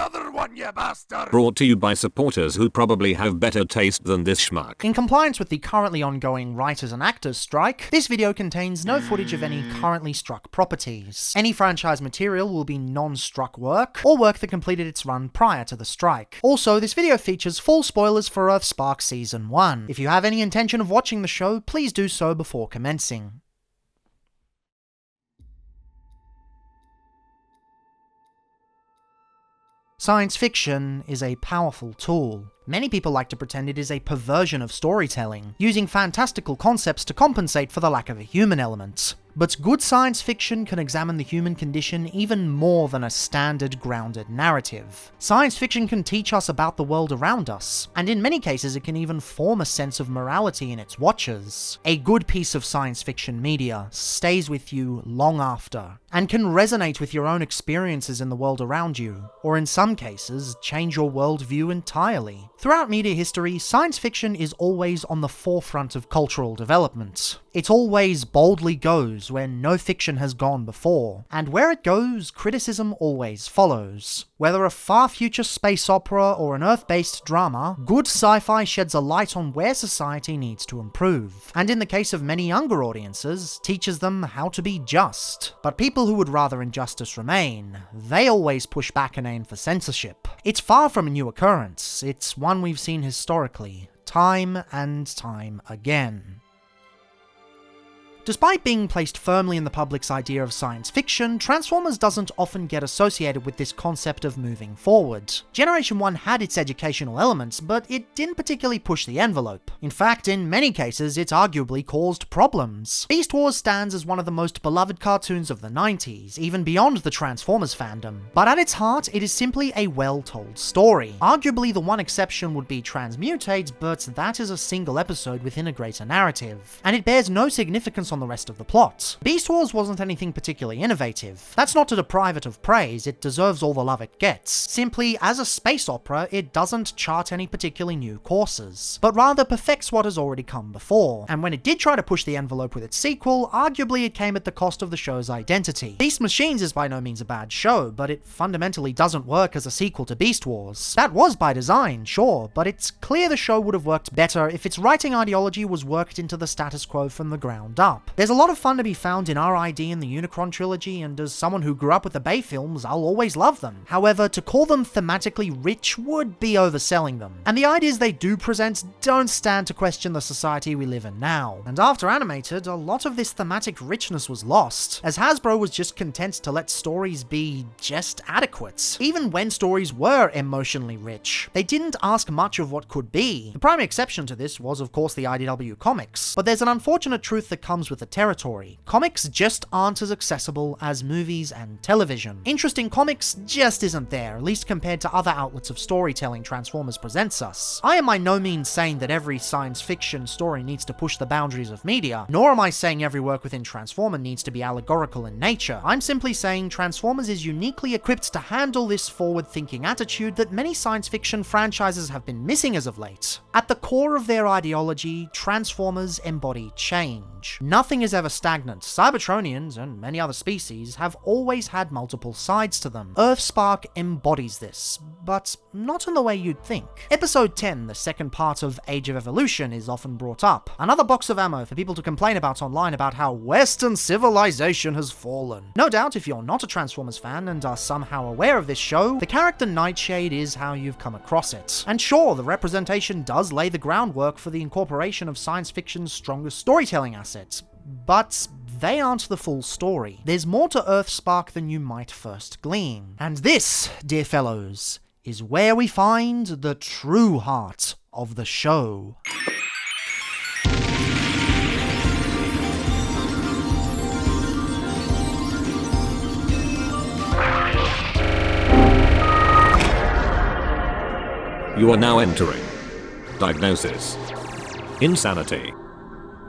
other one, you bastard! Brought to you by supporters who probably have better taste than this schmuck. In compliance with the currently ongoing writers and actors strike, this video contains no footage of any currently struck properties. Any franchise material will be non-struck work, or work that completed its run prior to the strike. Also, this video features full spoilers for Earthspark Season 1. If you have any intention of watching the show, please do so before commencing. Science fiction is a powerful tool. Many people like to pretend it is a perversion of storytelling, using fantastical concepts to compensate for the lack of a human element. But good science fiction can examine the human condition even more than a standard grounded narrative. Science fiction can teach us about the world around us, and in many cases it can even form a sense of morality in its watchers. A good piece of science fiction media stays with you long after, and can resonate with your own experiences in the world around you, or in some cases, change your worldview entirely. Throughout media history, science fiction is always on the forefront of cultural development. It always boldly goes where no fiction has gone before, and where it goes, criticism always follows. Whether a far-future space opera or an Earth-based drama, good sci-fi sheds a light on where society needs to improve, and in the case of many younger audiences, teaches them how to be just. But people who would rather injustice remain, they always push back and aim for censorship. It's far from a new occurrence, it's one we've seen historically, time and time again. Despite being placed firmly in the public's idea of science fiction, Transformers doesn't often get associated with this concept of moving forward. Generation 1 had its educational elements, but it didn't particularly push the envelope. In fact, in many cases, it arguably caused problems. Beast Wars stands as one of the most beloved cartoons of the 90s, even beyond the Transformers fandom. But at its heart, it is simply a well-told story. Arguably, the one exception would be Transmutate, but that is a single episode within a greater narrative, and it bears no significance on the rest of the plot. Beast Wars wasn't anything particularly innovative. That's not to deprive it of praise, it deserves all the love it gets. Simply, as a space opera, it doesn't chart any particularly new courses, but rather perfects what has already come before. And when it did try to push the envelope with its sequel, arguably it came at the cost of the show's identity. Beast Machines is by no means a bad show, but it fundamentally doesn't work as a sequel to Beast Wars. That was by design, sure, but it's clear the show would have worked better if its writing ideology was worked into the status quo from the ground up. There's a lot of fun to be found in R.I.D. and the Unicron trilogy, and as someone who grew up with the Bay films, I'll always love them. However, to call them thematically rich would be overselling them, and the ideas they do present don't stand to question the society we live in now. And after Animated, a lot of this thematic richness was lost, as Hasbro was just content to let stories be just adequate. Even when stories were emotionally rich, they didn't ask much of what could be. The primary exception to this was, of course, the IDW comics, but there's an unfortunate truth that comes with the territory. Comics just aren't as accessible as movies and television. Interest in comics just isn't there, at least compared to other outlets of storytelling Transformers presents us. I am by no means saying that every science fiction story needs to push the boundaries of media, nor am I saying every work within Transformer needs to be allegorical in nature. I'm simply saying Transformers is uniquely equipped to handle this forward-thinking attitude that many science fiction franchises have been missing as of late. At the core of their ideology, Transformers embody change. Nothing is ever stagnant. Cybertronians, and many other species, have always had multiple sides to them. Earthspark embodies this, but not in the way you'd think. Episode 10, the second part of Age of Evolution, is often brought up. Another box of ammo for people to complain about online about how Western civilization has fallen. No doubt, if you're not a Transformers fan and are somehow aware of this show, the character Nightshade is how you've come across it. And sure, the representation does lay the groundwork for the incorporation of science fiction's strongest storytelling assets, but they aren't the full story. There's more to Earthspark than you might first glean. And this, dear fellows, is where we find the true heart of the show. You are now entering Diagnosis. Insanity.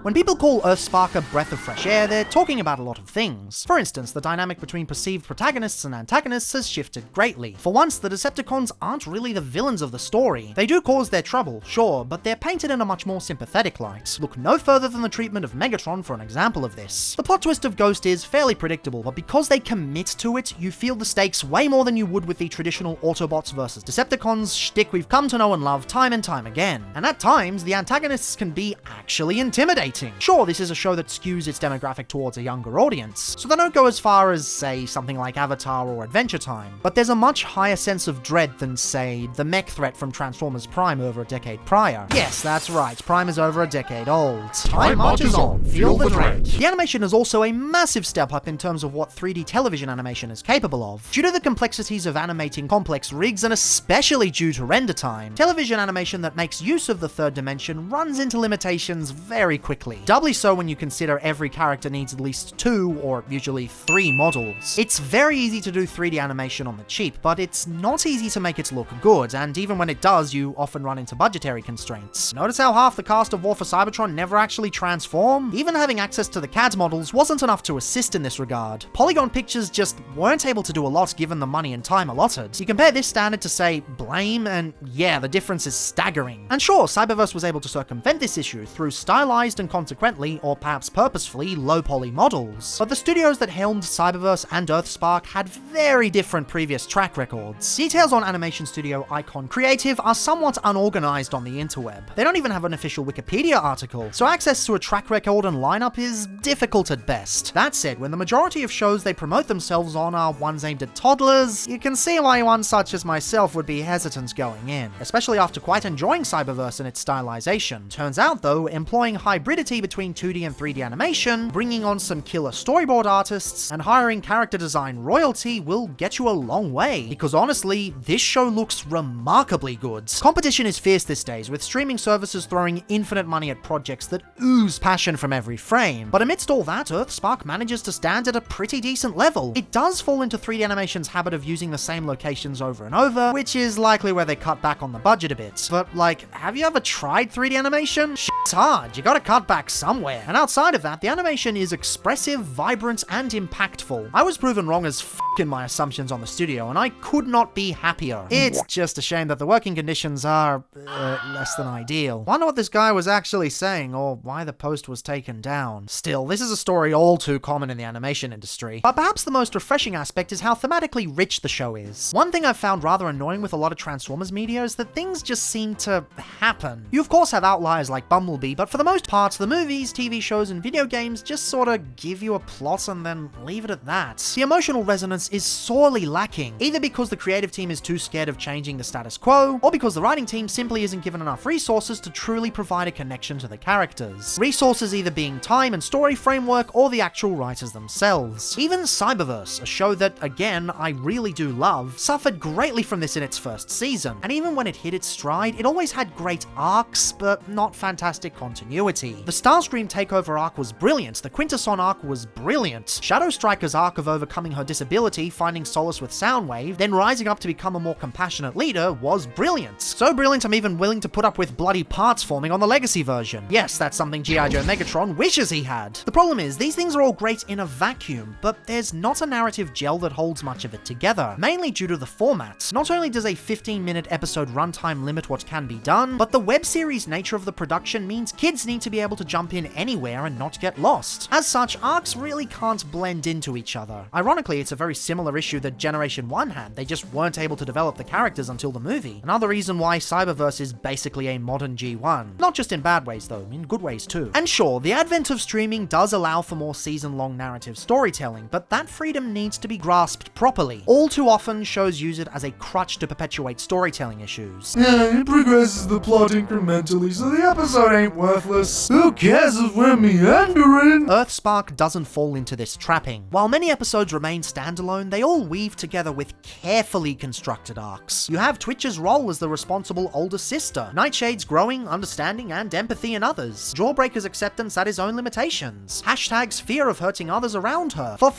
When people call Earthspark a breath of fresh air, they're talking about a lot of things. For instance, the dynamic between perceived protagonists and antagonists has shifted greatly. For once, the Decepticons aren't really the villains of the story. They do cause their trouble, sure, but they're painted in a much more sympathetic light. Look no further than the treatment of Megatron for an example of this. The plot twist of Ghost is fairly predictable, but because they commit to it, you feel the stakes way more than you would with the traditional Autobots versus Decepticons shtick we've come to know and love time and time again. And at times, the antagonists can be actually intimidating. Sure, this is a show that skews its demographic towards a younger audience, so they don't go as far as, say, something like Avatar or Adventure Time, but there's a much higher sense of dread than, say, the mech threat from Transformers Prime over a decade prior. Yes, that's right, Prime is over a decade old. Time marches on, feel the dread. The animation is also a massive step up in terms of what 3D television animation is capable of. Due to the complexities of animating complex rigs, and especially due to render time, television animation that makes use of the third dimension runs into limitations very quickly. Doubly so when you consider every character needs at least 2, or usually 3 models. It's very easy to do 3D animation on the cheap, but it's not easy to make it look good, and even when it does, you often run into budgetary constraints. Notice how half the cast of War for Cybertron never actually transform? Even having access to the CAD models wasn't enough to assist in this regard. Polygon Pictures just weren't able to do a lot given the money and time allotted. You compare this standard to, say, Blame, and yeah, the difference is staggering. And sure, Cyberverse was able to circumvent this issue through stylized and consequently, or perhaps purposefully, low-poly models. But the studios that helmed Cyberverse and Earthspark had very different previous track records. Details on animation studio Icon Creative are somewhat unorganized on the interweb. They don't even have an official Wikipedia article, so access to a track record and lineup is difficult at best. That said, when the majority of shows they promote themselves on are ones aimed at toddlers, you can see why one such as myself would be hesitant going in, especially after quite enjoying Cyberverse and its stylization. Turns out though, employing hybridity between 2D and 3D animation, bringing on some killer storyboard artists, and hiring character design royalty will get you a long way, because honestly, this show looks remarkably good. Competition is fierce these days, with streaming services throwing infinite money at projects that ooze passion from every frame, but amidst all that, Earthspark manages to stand at a pretty decent level. It does fall into 3D animation's habit of using the same locations over and over, which is likely where they cut back on the budget a bit, but like, have you ever tried 3D animation? Shit's hard, you gotta cut back somewhere. And outside of that, the animation is expressive, vibrant, and impactful. I was proven wrong as f in my assumptions on the studio, and I could not be happier. It's just a shame that the working conditions are less than ideal. Wonder what this guy was actually saying, or why the post was taken down. Still, this is a story all too common in the animation industry. But perhaps the most refreshing aspect is how thematically rich the show is. One thing I've found rather annoying with a lot of Transformers media is that things just seem to happen. You of course have outliers like Bumblebee, but for the most part, the movies, TV shows, and video games just sorta give you a plot and then leave it at that. The emotional resonance is sorely lacking, either because the creative team is too scared of changing the status quo, or because the writing team simply isn't given enough resources to truly provide a connection to the characters. Resources either being time and story framework, or the actual writers themselves. Even Cyberverse, a show that, again, I really do love, suffered greatly from this in its first season, and even when it hit its stride, it always had great arcs, but not fantastic continuity. The Starscream takeover arc was brilliant, the Quintesson arc was brilliant, Shadow Striker's arc of overcoming her disability, finding solace with Soundwave, then rising up to become a more compassionate leader was brilliant. So brilliant I'm even willing to put up with bloody parts forming on the Legacy version. Yes, that's something G.I. Joe Megatron wishes he had. The problem is, these things are all great in a vacuum, but there's not a narrative gel that holds much of it together, mainly due to the format. Not only does a 15-minute episode runtime limit what can be done, but the web series nature of the production means kids need to be able to jump in anywhere and not get lost. As such, arcs really can't blend into each other. Ironically, it's a very similar issue that Generation 1 had, they just weren't able to develop the characters until the movie. Another reason why Cyberverse is basically a modern G1. Not just in bad ways though, in good ways too. And sure, the advent of streaming does allow for more season-long narrative storytelling, but that freedom needs to be grasped properly. All too often, shows use it as a crutch to perpetuate storytelling issues. Yeah, it progresses the plot incrementally, so the episode ain't worthless. Who cares if we're meandering? Earthspark doesn't fall into this trapping. While many episodes remain standalone, they all weave together with carefully constructed arcs. You have Twitch's role as the responsible older sister, Nightshade's growing understanding and empathy in others, Jawbreaker's acceptance at his own limitations, Hashtag's fear of hurting others around her. For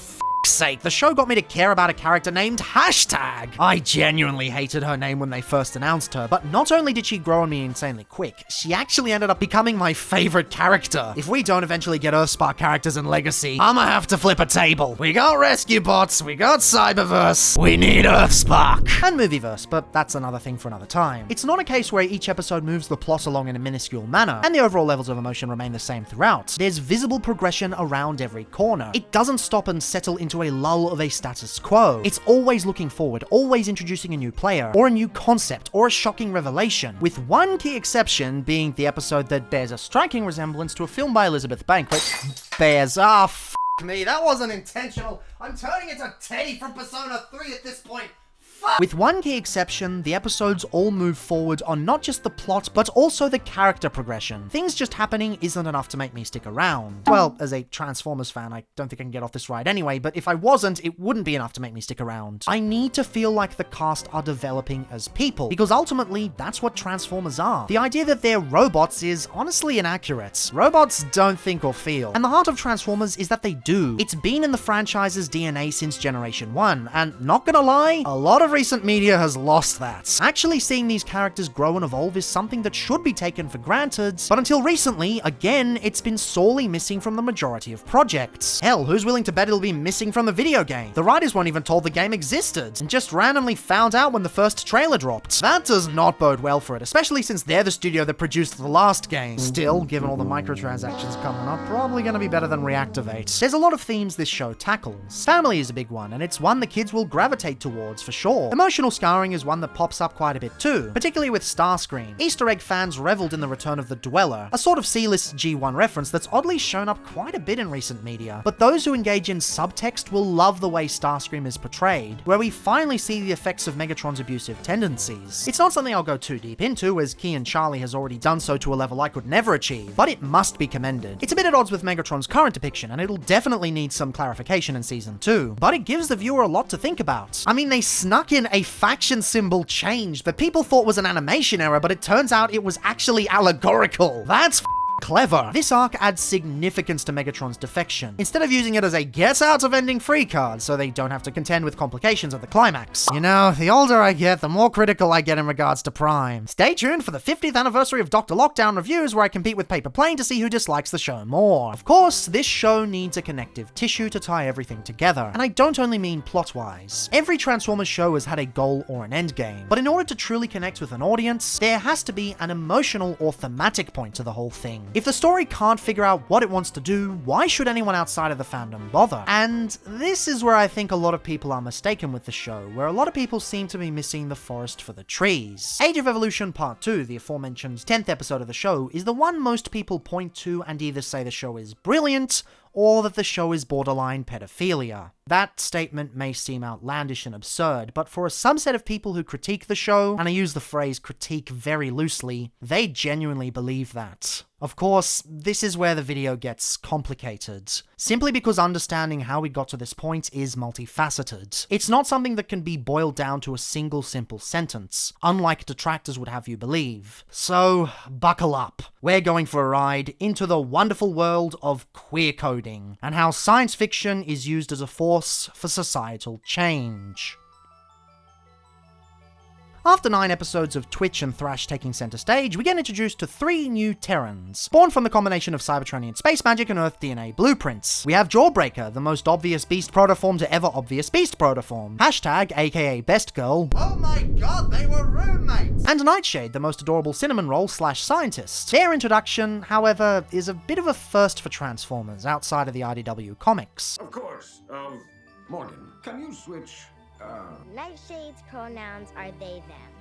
sake, the show got me to care about a character named Hashtag. I genuinely hated her name when they first announced her, but not only did she grow on me insanely quick, she actually ended up becoming my favorite character. If we don't eventually get Earthspark characters in Legacy, I'ma have to flip a table. We got rescue bots, we got Cyberverse, we need Earthspark. And Movieverse, but that's another thing for another time. It's not a case where each episode moves the plot along in a minuscule manner, and the overall levels of emotion remain the same throughout. There's visible progression around every corner. It doesn't stop and settle into a lull of a status quo. It's always looking forward, always introducing a new player, or a new concept, or a shocking revelation, with one key exception being the episode that bears a striking resemblance to a film by Elizabeth Banquet. F me, that wasn't intentional. I'm turning into Teddy from Persona 3 at this point. With one key exception, the episodes all move forward on not just the plot, but also the character progression. Things just happening isn't enough to make me stick around. Well, as a Transformers fan, I don't think I can get off this ride anyway, but if I wasn't, it wouldn't be enough to make me stick around. I need to feel like the cast are developing as people, because ultimately, that's what Transformers are. The idea that they're robots is honestly inaccurate. Robots don't think or feel, and the heart of Transformers is that they do. It's been in the franchise's DNA since Generation 1, and not gonna lie, a lot of recent media has lost that. Actually seeing these characters grow and evolve is something that should be taken for granted, but until recently, again, it's been sorely missing from the majority of projects. Hell, who's willing to bet it'll be missing from the video game? The writers weren't even told the game existed, and just randomly found out when the first trailer dropped. That does not bode well for it, especially since they're the studio that produced the last game. Still, given all the microtransactions coming up, probably gonna be better than Reactivate. There's a lot of themes this show tackles. Family is a big one, and it's one the kids will gravitate towards for sure. Emotional scarring is one that pops up quite a bit too, particularly with Starscream. Easter egg fans reveled in the return of the Dweller, a sort of C-list G1 reference that's oddly shown up quite a bit in recent media. But those who engage in subtext will love the way Starscream is portrayed, where we finally see the effects of Megatron's abusive tendencies. It's not something I'll go too deep into, as Key and Charlie has already done so to a level I could never achieve, but it must be commended. It's a bit at odds with Megatron's current depiction, and it'll definitely need some clarification in Season 2, but it gives the viewer a lot to think about. I mean, they snuck in a faction symbol change that people thought was an animation error, but it turns out it was actually allegorical. That's clever. This arc adds significance to Megatron's defection, instead of using it as a get out of ending free card so they don't have to contend with complications of the climax. You know, the older I get, the more critical I get in regards to Prime. Stay tuned for the 50th anniversary of DrLockdown reviews, where I compete with Paper Plane to see who dislikes the show more. Of course, this show needs a connective tissue to tie everything together, and I don't only mean plot-wise. Every Transformers show has had a goal or an end game, but in order to truly connect with an audience, there has to be an emotional or thematic point to the whole thing. If the story can't figure out what it wants to do, why should anyone outside of the fandom bother? And this is where I think a lot of people are mistaken with the show, where a lot of people seem to be missing the forest for the trees. Age of Evolution Part 2, the aforementioned 10th episode of the show, is the one most people point to and either say the show is brilliant, or that the show is borderline pedophilia. That statement may seem outlandish and absurd, but for a subset of people who critique the show, and I use the phrase critique very loosely, they genuinely believe that. Of course, this is where the video gets complicated, simply because understanding how we got to this point is multifaceted. It's not something that can be boiled down to a single simple sentence, unlike detractors would have you believe. So, buckle up. We're going for a ride into the wonderful world of queer coding, and how science fiction is used as a force for societal change. After 9 episodes of Twitch and Thrash taking center stage, we get introduced to 3 new Terrans, born from the combination of Cybertronian space magic and Earth DNA blueprints. We have Jawbreaker, the most obvious beast protoform to ever obvious beast protoform. Hashtag, aka Best Girl. Oh my god, they were roommates! And Nightshade, the most adorable cinnamon roll / scientist. Their introduction, however, is a bit of a first for Transformers outside of the IDW comics. Of course. Morgan, can you switch? Nightshade's pronouns are they, them.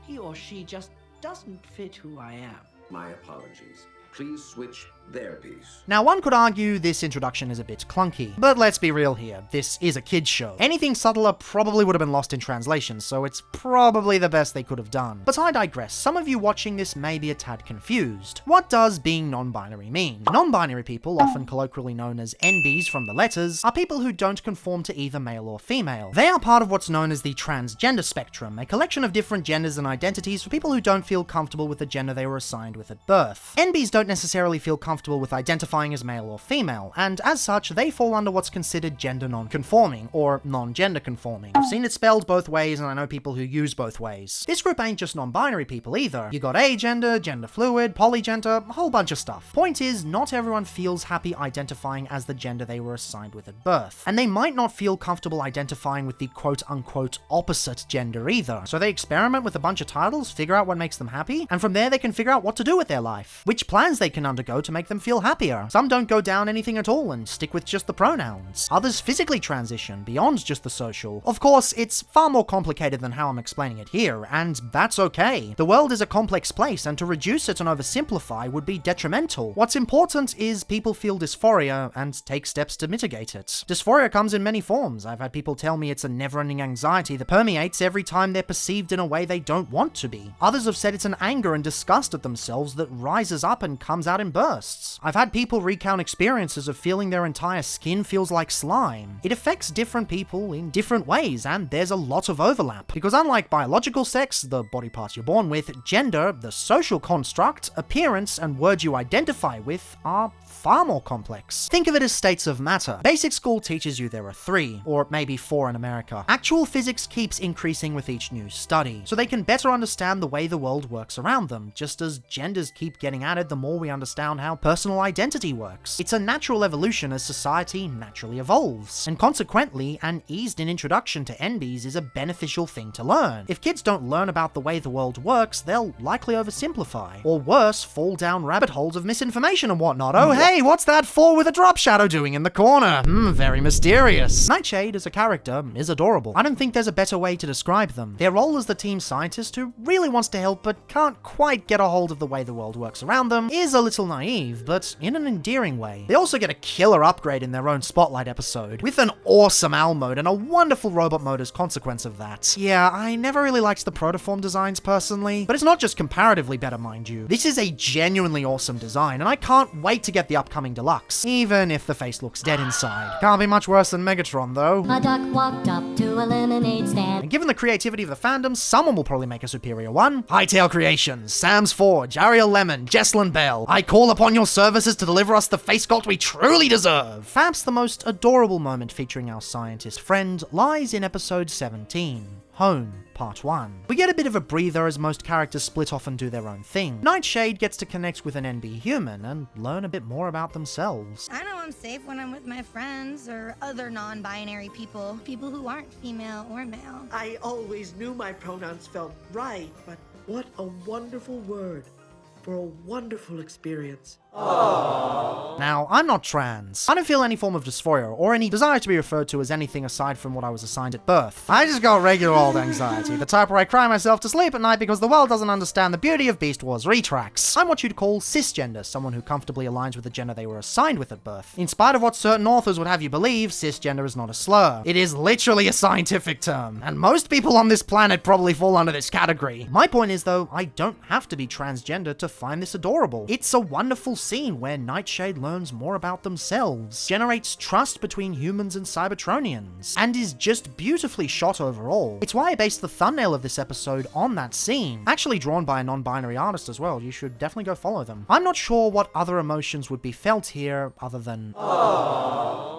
He or she just doesn't fit who I am. My apologies. Please switch their piece. Now, one could argue this introduction is a bit clunky, but let's be real here, this is a kid's show. Anything subtler probably would have been lost in translation, so it's probably the best they could have done. But I digress, some of you watching this may be a tad confused. What does being non-binary mean? Non-binary people, often colloquially known as NBs from the letters, are people who don't conform to either male or female. They are part of what's known as the transgender spectrum, a collection of different genders and identities for people who don't feel comfortable with the gender they were assigned with at birth. NBs don't necessarily feel comfortable comfortable with identifying as male or female, and as such, they fall under what's considered gender non-conforming, or non-gender conforming. I've seen it spelled both ways, and I know people who use both ways. This group ain't just non-binary people either. You got agender, gender fluid, polygender, a whole bunch of stuff. Point is, not everyone feels happy identifying as the gender they were assigned with at birth, and they might not feel comfortable identifying with the quote-unquote opposite gender either. So they experiment with a bunch of titles, figure out what makes them happy, and from there they can figure out what to do with their life, which plans they can undergo to make them feel happier. Some don't go down anything at all and stick with just the pronouns. Others physically transition beyond just the social. Of course, it's far more complicated than how I'm explaining it here, and that's okay. The world is a complex place, and to reduce it and oversimplify would be detrimental. What's important is people feel dysphoria and take steps to mitigate it. Dysphoria comes in many forms. I've had people tell me it's a never-ending anxiety that permeates every time they're perceived in a way they don't want to be. Others have said it's an anger and disgust at themselves that rises up and comes out in bursts. I've had people recount experiences of feeling their entire skin feels like slime. It affects different people in different ways, and there's a lot of overlap. Because unlike biological sex, the body parts you're born with, gender, the social construct, appearance, and words you identify with are far more complex. Think of it as states of matter. Basic school teaches you there are 3, or maybe 4 in America. Actual physics keeps increasing with each new study, so they can better understand the way the world works around them, just as genders keep getting added the more we understand how personal identity works. It's a natural evolution as society naturally evolves, and consequently, an eased-in introduction to NBs is a beneficial thing to learn. If kids don't learn about the way the world works, they'll likely oversimplify, or worse, fall down rabbit holes of misinformation and whatnot. Oh hey, what's that 4 with a drop shadow doing in the corner? Very mysterious. Nightshade as a character is adorable. I don't think there's a better way to describe them. Their role as the team scientist who really wants to help but can't quite get a hold of the way the world works around them is a little naive, but in an endearing way. They also get a killer upgrade in their own Spotlight episode, with an awesome owl mode and a wonderful robot mode as consequence of that. Yeah, I never really liked the protoform designs personally, but it's not just comparatively better, mind you. This is a genuinely awesome design, and I can't wait to get the upcoming deluxe, even if the face looks dead inside. Can't be much worse than Megatron, though. A duck walked up to a lemonade stand. And given the creativity of the fandom, someone will probably make a superior one. Hightail Creations, Sam's Forge, Ariel Lemon, Jesslyn Bell. I call upon your services to deliver us the face sculpt we truly deserve. Perhaps the most adorable moment featuring our scientist friend lies in episode 17. Home, Part 1. We get a bit of a breather as most characters split off and do their own thing. Nightshade gets to connect with an NB human and learn a bit more about themselves. I know I'm safe when I'm with my friends or other non-binary people who aren't female or male. I always knew my pronouns felt right, but what a wonderful word for a wonderful experience. Now, I'm not trans. I don't feel any form of dysphoria or any desire to be referred to as anything aside from what I was assigned at birth. I just got regular old anxiety, the type where I cry myself to sleep at night because the world doesn't understand the beauty of Beast Wars retracts. I'm what you'd call cisgender, someone who comfortably aligns with the gender they were assigned with at birth. In spite of what certain authors would have you believe, cisgender is not a slur. It is literally a scientific term, and most people on this planet probably fall under this category. My point is, though, I don't have to be transgender to find this adorable. It's a wonderful scene where Nightshade learns more about themselves, generates trust between humans and Cybertronians, and is just beautifully shot overall. It's why I based the thumbnail of this episode on that scene, actually drawn by a non-binary artist as well. You should definitely go follow them. I'm not sure what other emotions would be felt here other than...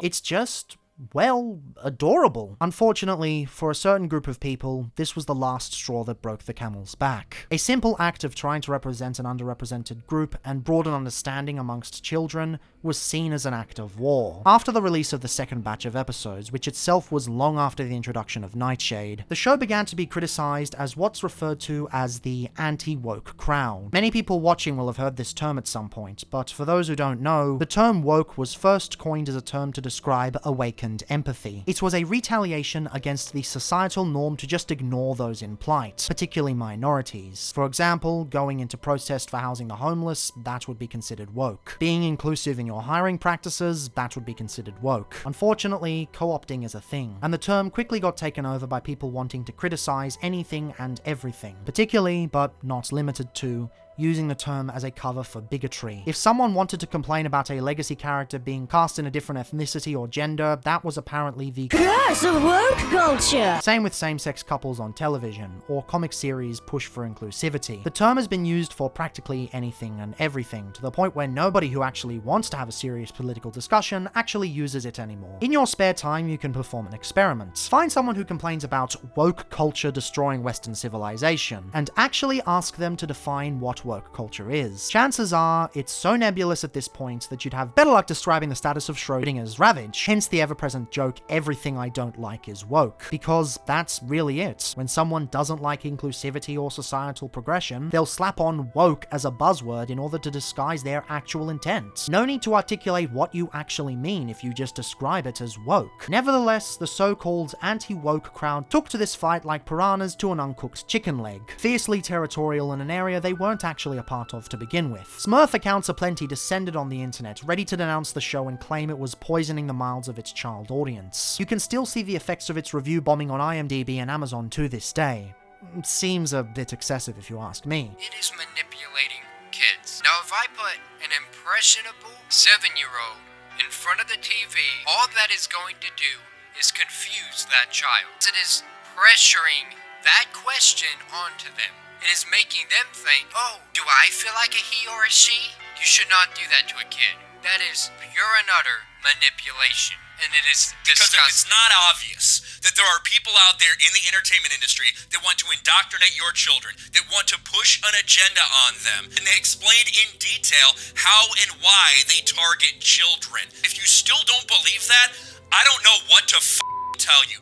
It's just... well, adorable. Unfortunately, for a certain group of people, this was the last straw that broke the camel's back. A simple act of trying to represent an underrepresented group and broaden understanding amongst children was seen as an act of war. After the release of the second batch of episodes, which itself was long after the introduction of Nightshade, the show began to be criticized as what's referred to as the anti-woke crowd. Many people watching will have heard this term at some point, but for those who don't know, the term woke was first coined as a term to describe awakened empathy. It was a retaliation against the societal norm to just ignore those in plight, particularly minorities. For example, going into protest for housing the homeless, that would be considered woke. Being inclusive in your hiring practices, that would be considered woke. Unfortunately, co-opting is a thing, and the term quickly got taken over by people wanting to criticize anything and everything, particularly, but not limited to, using the term as a cover for bigotry. If someone wanted to complain about a legacy character being cast in a different ethnicity or gender, that was apparently the curse of woke culture. Same with same-sex couples on television, or comic series push for inclusivity. The term has been used for practically anything and everything, to the point where nobody who actually wants to have a serious political discussion actually uses it anymore. In your spare time, you can perform an experiment. Find someone who complains about woke culture destroying Western civilization, and actually ask them to define what woke culture is. Chances are, it's so nebulous at this point that you'd have better luck describing the status of Schrodinger's ravage, hence the ever-present joke, everything I don't like is woke. Because that's really it. When someone doesn't like inclusivity or societal progression, they'll slap on woke as a buzzword in order to disguise their actual intent. No need to articulate what you actually mean if you just describe it as woke. Nevertheless, the so-called anti-woke crowd took to this fight like piranhas to an uncooked chicken leg, fiercely territorial in an area they weren't actually a part of to begin with. Smurf accounts aplenty descended on the internet, ready to denounce the show and claim it was poisoning the mouths of its child audience. You can still see the effects of its review bombing on IMDb and Amazon to this day. Seems a bit excessive if you ask me. It is manipulating kids. Now if I put an impressionable 7-year-old in front of the TV, all that is going to do is confuse that child. It is pressuring that question onto them. It is making them think, oh, do I feel like a he or a she? You should not do that to a kid. That is pure and utter manipulation. And it is disgusting. Because if it's not obvious that there are people out there in the entertainment industry that want to indoctrinate your children, that want to push an agenda on them, and they explained in detail how and why they target children. If you still don't believe that, I don't know what to tell you.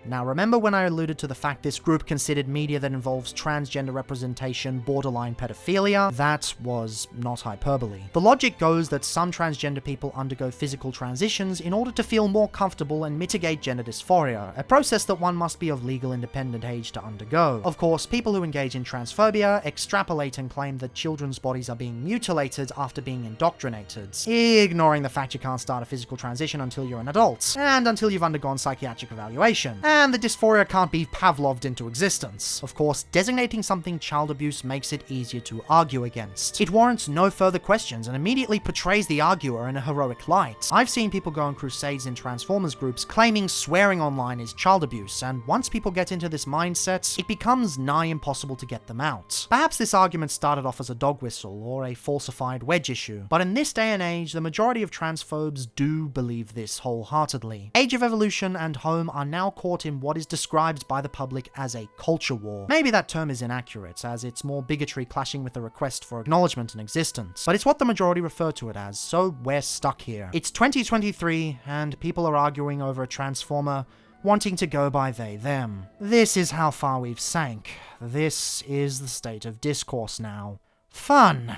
Now remember when I alluded to the fact this group considered media that involves transgender representation borderline pedophilia? That was not hyperbole. The logic goes that some transgender people undergo physical transitions in order to feel more comfortable and mitigate gender dysphoria, a process that one must be of legal independent age to undergo. Of course, people who engage in transphobia extrapolate and claim that children's bodies are being mutilated after being indoctrinated, ignoring the fact you can't start a physical transition until you're an adult, and until you've undergone psychiatric evaluation. And the dysphoria can't be Pavloved into existence. Of course, designating something child abuse makes it easier to argue against. It warrants no further questions and immediately portrays the arguer in a heroic light. I've seen people go on crusades in Transformers groups claiming swearing online is child abuse, and once people get into this mindset, it becomes nigh impossible to get them out. Perhaps this argument started off as a dog whistle or a falsified wedge issue, but in this day and age, the majority of transphobes do believe this wholeheartedly. Age of Evolution and Home are now caught in what is described by the public as a culture war. Maybe that term is inaccurate, as it's more bigotry clashing with the request for acknowledgement and existence, but it's what the majority refer to it as, so we're stuck here. It's 2023, and people are arguing over a transformer, wanting to go by they, them. This is how far we've sank. This is the state of discourse now. Fun!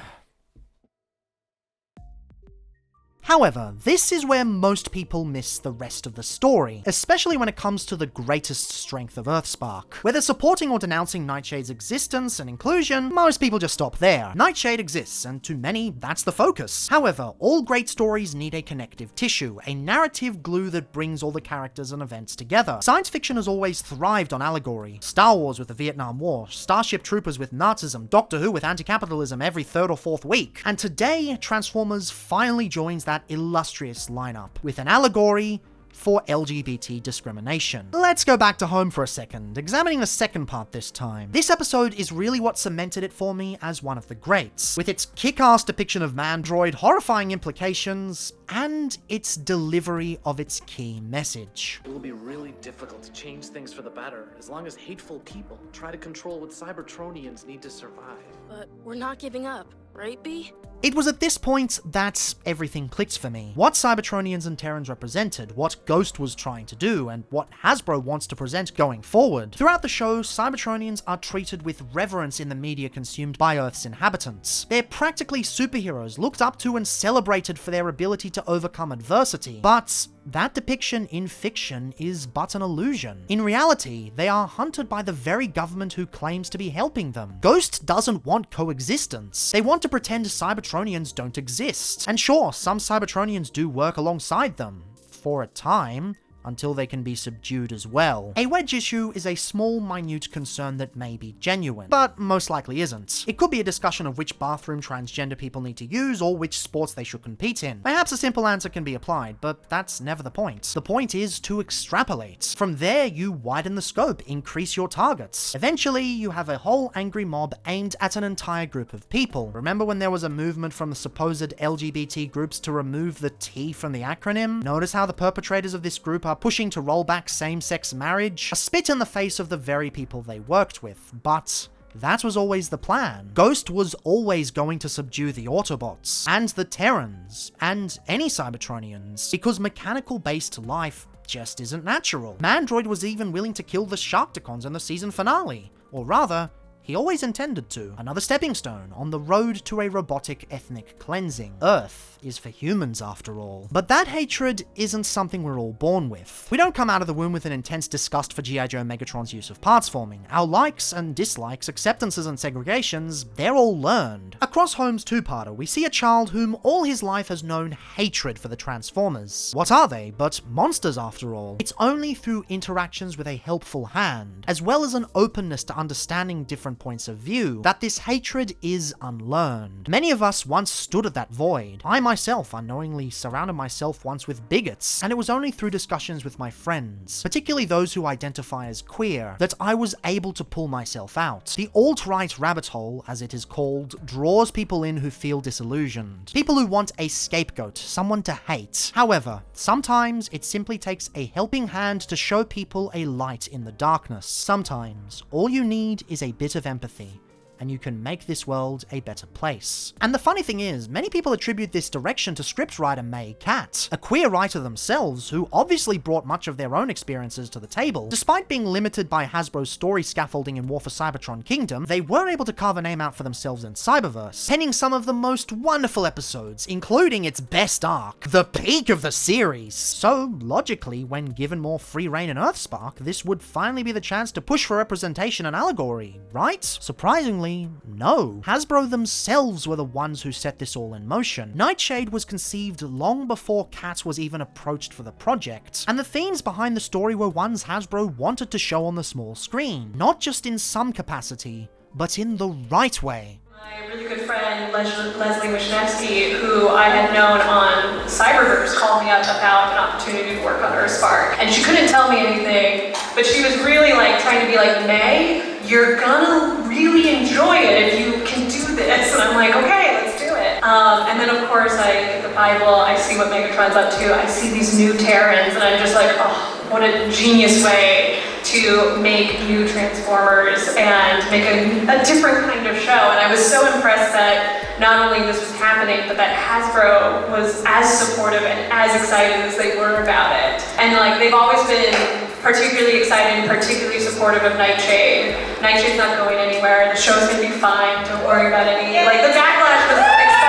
However, this is where most people miss the rest of the story, especially when it comes to the greatest strength of Earthspark. Whether supporting or denouncing Nightshade's existence and inclusion, most people just stop there. Nightshade exists, and to many, that's the focus. However, all great stories need a connective tissue, a narrative glue that brings all the characters and events together. Science fiction has always thrived on allegory. Star Wars with the Vietnam War, Starship Troopers with Nazism, Doctor Who with anti-capitalism every third or fourth week. And today, Transformers finally joins that illustrious lineup with an allegory for LGBT discrimination. Let's go back to Home for a second, examining the second part this time. This episode is really what cemented it for me as one of the greats, with its kick-ass depiction of Mandroid, horrifying implications, and its delivery of its key message. It will be really difficult to change things for the better, as long as hateful people try to control what Cybertronians need to survive. But we're not giving up, right, B? It was at this point that everything clicked for me. What Cybertronians and Terrans represented, what Ghost was trying to do, and what Hasbro wants to present going forward. Throughout the show, Cybertronians are treated with reverence in the media consumed by Earth's inhabitants. They're practically superheroes, looked up to and celebrated for their ability to overcome adversity. But that depiction in fiction is but an illusion. In reality, they are hunted by the very government who claims to be helping them. Ghost doesn't want coexistence. They want to pretend Cybertronians don't exist. And sure, some Cybertronians do work alongside them. For a time. until they can be subdued as well. A wedge issue is a small, minute concern that may be genuine, but most likely isn't. It could be a discussion of which bathroom transgender people need to use or which sports they should compete in. Perhaps a simple answer can be applied, but that's never the point. The point is to extrapolate. From there, you widen the scope, increase your targets. Eventually, you have a whole angry mob aimed at an entire group of people. Remember when there was a movement from the supposed LGBT groups to remove the T from the acronym? Notice how the perpetrators of this group are pushing to roll back same-sex marriage? A spit in the face of the very people they worked with, but that was always the plan. Ghost was always going to subdue the Autobots, and the Terrans, and any Cybertronians, because mechanical-based life just isn't natural. Mandroid was even willing to kill the Sharkticons in the season finale, or rather, he always intended to. Another stepping stone on the road to a robotic ethnic cleansing. Earth is for humans after all. But that hatred isn't something we're all born with. We don't come out of the womb with an intense disgust for G.I. Joe Megatron's use of parts forming. Our likes and dislikes, acceptances and segregations, they're all learned. Across Holmes' two-parter, we see a child whom all his life has known hatred for the Transformers. What are they but monsters after all? It's only through interactions with a helpful hand, as well as an openness to understanding different points of view, that this hatred is unlearned. Many of us once stood at that void. I myself unknowingly surrounded myself once with bigots, and it was only through discussions with my friends, particularly those who identify as queer, that I was able to pull myself out. The alt-right rabbit hole, as it is called, draws people in who feel disillusioned. People who want a scapegoat, someone to hate. However, sometimes it simply takes a helping hand to show people a light in the darkness. Sometimes all you need is a bit of empathy, and you can make this world a better place. And the funny thing is, many people attribute this direction to scriptwriter May Catt, a queer writer themselves who obviously brought much of their own experiences to the table. Despite being limited by Hasbro's story scaffolding in War for Cybertron Kingdom, they were able to carve a name out for themselves in Cyberverse, penning some of the most wonderful episodes, including its best arc, the peak of the series. So, logically, when given more free reign in Earthspark, this would finally be the chance to push for representation and allegory, right? Surprisingly, no. Hasbro themselves were the ones who set this all in motion. Nightshade was conceived long before Catt was even approached for the project, and the themes behind the story were ones Hasbro wanted to show on the small screen, not just in some capacity, but in the right way. My really good friend, Leslie Wisniewski, who I had known on Cyberverse, called me up about an opportunity to work on Earthspark. And she couldn't tell me anything, but she was really trying to be like, May, you're gonna really enjoy it if you can do this. And I'm like, okay, let's do it. And then of course I get the Bible, I see what Megatron's up to, I see these new Terrans, and I'm just like, oh, what a genius way to make new Transformers and make a different kind of show. And I was so impressed that not only this was happening, but that Hasbro was as supportive and as excited as they were about it. And they've always been particularly excited and particularly supportive of Nightshade. Nightshade's not going anywhere. The show's gonna be fine. Don't worry about any, the backlash was expected.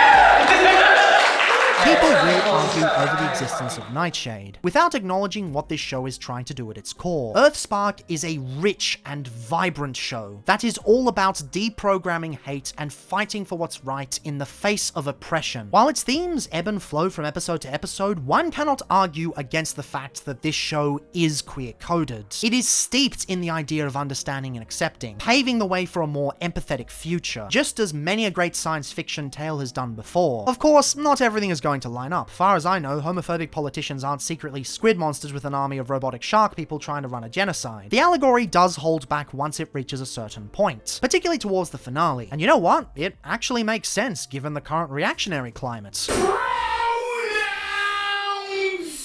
People will argue over the existence of Nightshade, without acknowledging what this show is trying to do at its core. Earthspark is a rich and vibrant show that is all about deprogramming hate and fighting for what's right in the face of oppression. While its themes ebb and flow from episode to episode, one cannot argue against the fact that this show is queer-coded. It is steeped in the idea of understanding and accepting, paving the way for a more empathetic future, just as many a great science fiction tale has done before. Of course, not everything is going to line up. Far as I know, homophobic politicians aren't secretly squid monsters with an army of robotic shark people trying to run a genocide. The allegory does hold back once it reaches a certain point, particularly towards the finale. And you know what? It actually makes sense given the current reactionary climate.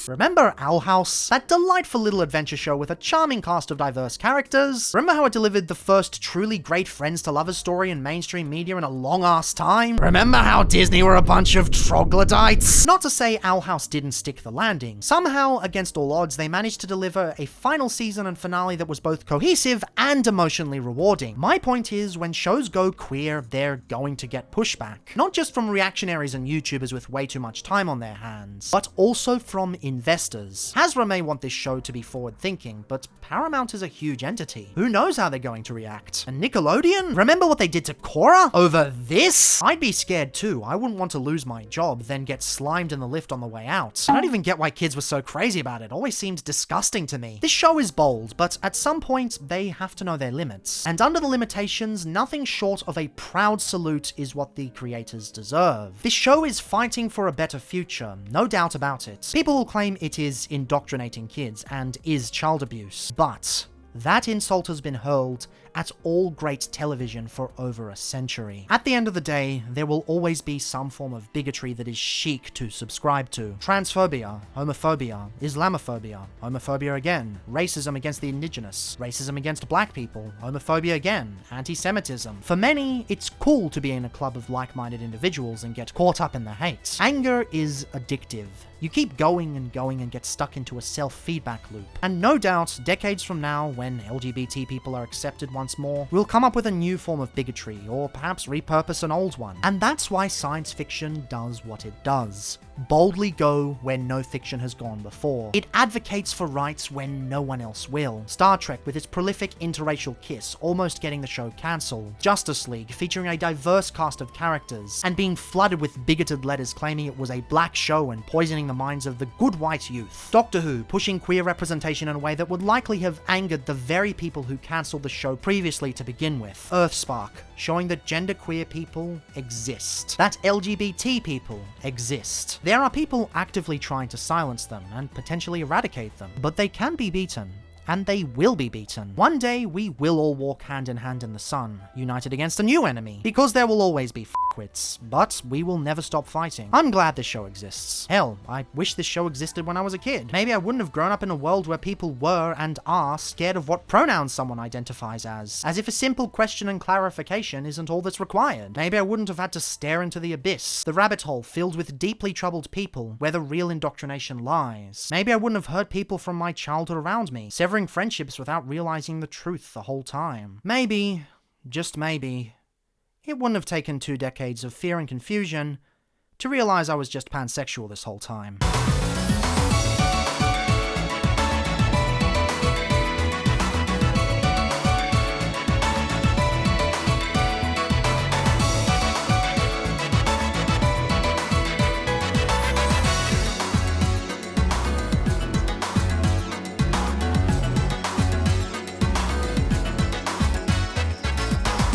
Remember Owl House? That delightful little adventure show with a charming cast of diverse characters? Remember how it delivered the first truly great friends to lovers story in mainstream media in a long-ass time? Remember how Disney were a bunch of troglodytes? Not to say Owl House didn't stick the landing. Somehow, against all odds, they managed to deliver a final season and finale that was both cohesive and emotionally rewarding. My point is, when shows go queer, they're going to get pushback. Not just from reactionaries and YouTubers with way too much time on their hands, but also from investors. Hasbro may want this show to be forward-thinking, but Paramount is a huge entity. Who knows how they're going to react? And Nickelodeon? Remember what they did to Korra? Over this? I'd be scared too. I wouldn't want to lose my job, then get slimed in the lift on the way out. I don't even get why kids were so crazy about it. Always seemed disgusting to me. This show is bold, but at some point, they have to know their limits. And under the limitations, nothing short of a proud salute is what the creators deserve. This show is fighting for a better future, no doubt about it. People will claim it is indoctrinating kids and is child abuse, but that insult has been hurled at all great television for over a century. At the end of the day, there will always be some form of bigotry that is chic to subscribe to. Transphobia, homophobia, Islamophobia, homophobia again, racism against the indigenous, racism against black people, homophobia again, anti-Semitism. For many, it's cool to be in a club of like-minded individuals and get caught up in the hate. Anger is addictive. You keep going and get stuck into a self-feedback loop. And no doubt, decades from now, when LGBT people are accepted once more, we'll come up with a new form of bigotry, or perhaps repurpose an old one. And that's why science fiction does what it does. Boldly go where no fiction has gone before. It advocates for rights when no one else will. Star Trek with its prolific interracial kiss almost getting the show cancelled. Justice League featuring a diverse cast of characters and being flooded with bigoted letters claiming it was a black show and poisoning the minds of the good white youth. Doctor Who pushing queer representation in a way that would likely have angered the very people who cancelled the show previously to begin with. Earthspark showing that genderqueer people exist. That LGBT people exist. There are people actively trying to silence them and potentially eradicate them, but they can be beaten. And they will be beaten. One day, we will all walk hand in hand in the sun, united against a new enemy, because there will always be f***wits, but we will never stop fighting. I'm glad this show exists. Hell, I wish this show existed when I was a kid. Maybe I wouldn't have grown up in a world where people were and are scared of what pronouns someone identifies as if a simple question and clarification isn't all that's required. Maybe I wouldn't have had to stare into the abyss, the rabbit hole filled with deeply troubled people, where the real indoctrination lies. Maybe I wouldn't have hurt people from my childhood around me, severing friendships without realizing the truth the whole time. Maybe, just maybe, it wouldn't have taken 2 decades of fear and confusion to realize I was just pansexual this whole time.